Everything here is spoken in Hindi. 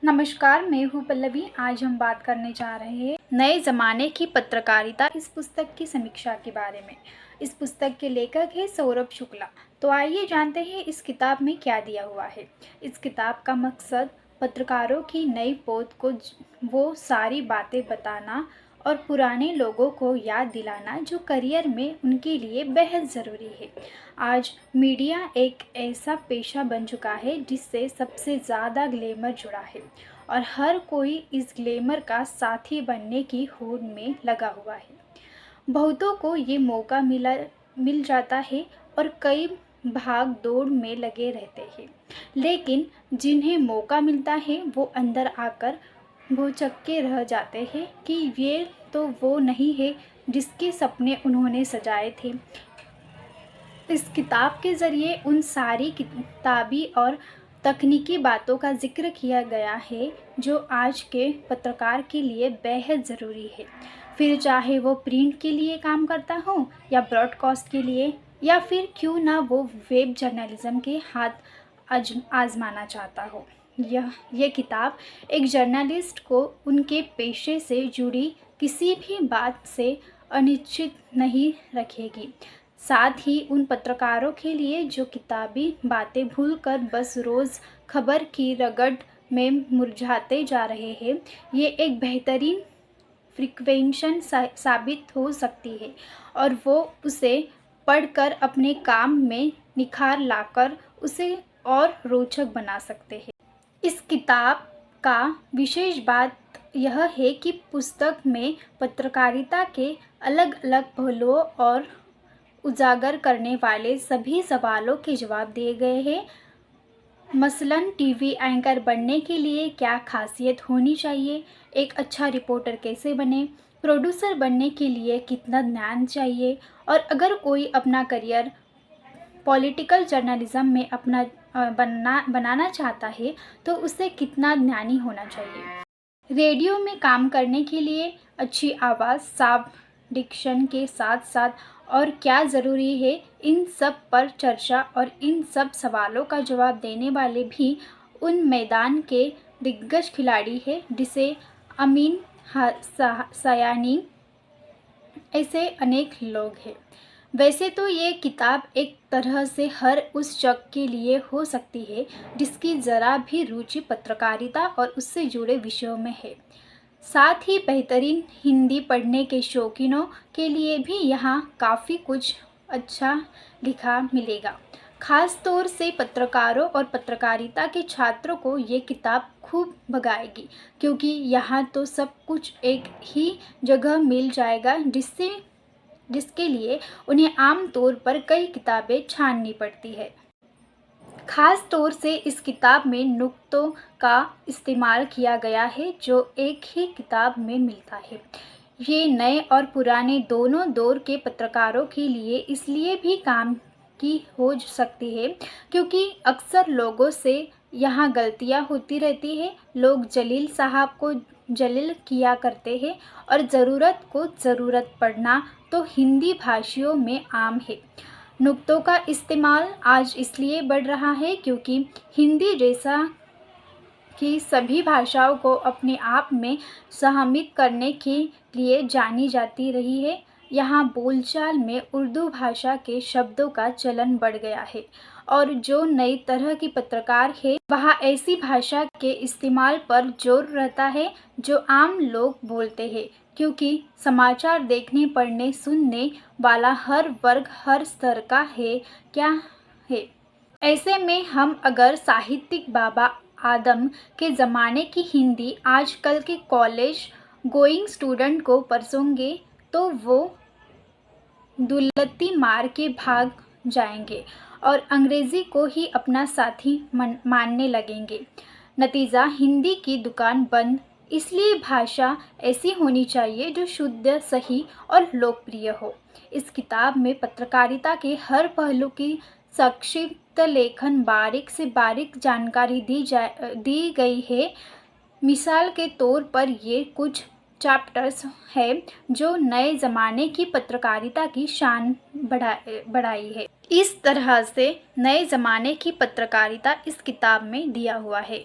नमस्कार, मैं हूँ पल्लवी। आज हम बात करने जा रहे हैं नए ज़माने की पत्रकारिता इस पुस्तक की समीक्षा के बारे में। इस पुस्तक के लेखक हैं सौरभ शुक्ला। तो आइए जानते हैं इस किताब में क्या दिया हुआ है। इस किताब का मकसद पत्रकारों की नई पौध को वो सारी बातें बताना और पुराने लोगों को याद दिलाना जो करियर में उनके लिए बेहद ज़रूरी है। आज मीडिया एक ऐसा पेशा बन चुका है जिससे सबसे ज़्यादा ग्लैमर जुड़ा है और हर कोई इस ग्लैमर का साथी बनने की होड़ में लगा हुआ है। बहुतों को ये मौका मिल जाता है और कई भाग दौड़ में लगे रहते हैं, लेकिन जिन्हें मौका मिलता है वो अंदर आकर भौचक्के रह जाते हैं कि ये तो वो नहीं है जिसके सपने उन्होंने सजाए थे। इस किताब के ज़रिए उन सारी किताबी और तकनीकी बातों का जिक्र किया गया है जो आज के पत्रकार के लिए बेहद ज़रूरी है, फिर चाहे वो प्रिंट के लिए काम करता हो या ब्रॉडकास्ट के लिए, या फिर क्यों ना वो वेब जर्नलिज़्म के हाथ आजमाना चाहता हो। यह किताब एक जर्नलिस्ट को उनके पेशे से जुड़ी किसी भी बात से अनिश्चित नहीं रखेगी, साथ ही उन पत्रकारों के लिए जो किताबी बातें भूलकर बस रोज़ खबर की रगड़ में मुरझाते जा रहे हैं। ये एक बेहतरीन फ्रिक्वेंशन साबित हो सकती है और वो उसे पढ़कर अपने काम में निखार लाकर उसे और रोचक बना सकते हैं। इस किताब का विशेष बात यह है कि पुस्तक में पत्रकारिता के अलग अलग पहलुओं और उजागर करने वाले सभी सवालों के जवाब दिए गए हैं। मसलन टीवी एंकर बनने के लिए क्या खासियत होनी चाहिए, एक अच्छा रिपोर्टर कैसे बने, प्रोड्यूसर बनने के लिए कितना ज्ञान चाहिए, और अगर कोई अपना करियर पॉलिटिकल जर्नलिज्म में अपना बनाना चाहता है तो उसे कितना ज्ञानी होना चाहिए। रेडियो में काम करने के लिए अच्छी आवाज़, साफ डिक्शन के साथ साथ और क्या ज़रूरी है, इन सब पर चर्चा और इन सब सवालों का जवाब देने वाले भी उन मैदान के दिग्गज खिलाड़ी हैं जिसे अमीन सयानी ऐसे अनेक लोग हैं। वैसे तो ये किताब एक तरह से हर उस शख्स के लिए हो सकती है जिसकी ज़रा भी रुचि पत्रकारिता और उससे जुड़े विषयों में है। साथ ही बेहतरीन हिंदी पढ़ने के शौकीनों के लिए भी यहाँ काफ़ी कुछ अच्छा लिखा मिलेगा। ख़ास तौर से पत्रकारों और पत्रकारिता के छात्रों को ये किताब खूब भगाएगी, क्योंकि यहाँ तो सब कुछ एक ही जगह मिल जाएगा जिसके लिए उन्हें आम तौर पर कई किताबें छाननी पड़ती है। ख़ास तौर से इस किताब में नुक्तों का इस्तेमाल किया गया है जो एक ही किताब में मिलता है। ये नए और पुराने दोनों दौर के पत्रकारों के लिए इसलिए भी काम की हो सकती है क्योंकि अक्सर लोगों से यहाँ गलतियाँ होती रहती है। लोग जलील साहब को जलील किया करते हैं और ज़रूरत को ज़रूरत पड़ना तो हिंदी भाषियों में आम है। नुक्तों का इस्तेमाल आज इसलिए बढ़ रहा है क्योंकि हिंदी जैसा कि सभी भाषाओं को अपने आप में सहमित करने के लिए जानी जाती रही है, यहाँ बोलचाल में उर्दू भाषा के शब्दों का चलन बढ़ गया है और जो नई तरह की पत्रकार है वहाँ ऐसी भाषा के इस्तेमाल पर जोर रहता है जो आम लोग बोलते हैं, क्योंकि समाचार देखने पढ़ने सुनने वाला हर वर्ग हर स्तर का है क्या है। ऐसे में हम अगर साहित्यिक बाबा आदम के ज़माने की हिंदी आजकल के कॉलेज गोइंग स्टूडेंट को परसोंगे तो वो दुलत्ती मार के भाग जाएंगे और अंग्रेज़ी को ही अपना साथी मानने लगेंगे। नतीजा हिंदी की दुकान बंद। इसलिए भाषा ऐसी होनी चाहिए जो शुद्ध, सही और लोकप्रिय हो। इस किताब में पत्रकारिता के हर पहलू की संक्षिप्त लेखन, बारीक से बारीक जानकारी दी गई है। मिसाल के तौर पर ये कुछ चैप्टर्स है जो नए ज़माने की पत्रकारिता की शान बढ़ाई है। इस तरह से नए ज़माने की पत्रकारिता इस किताब में दिया हुआ है।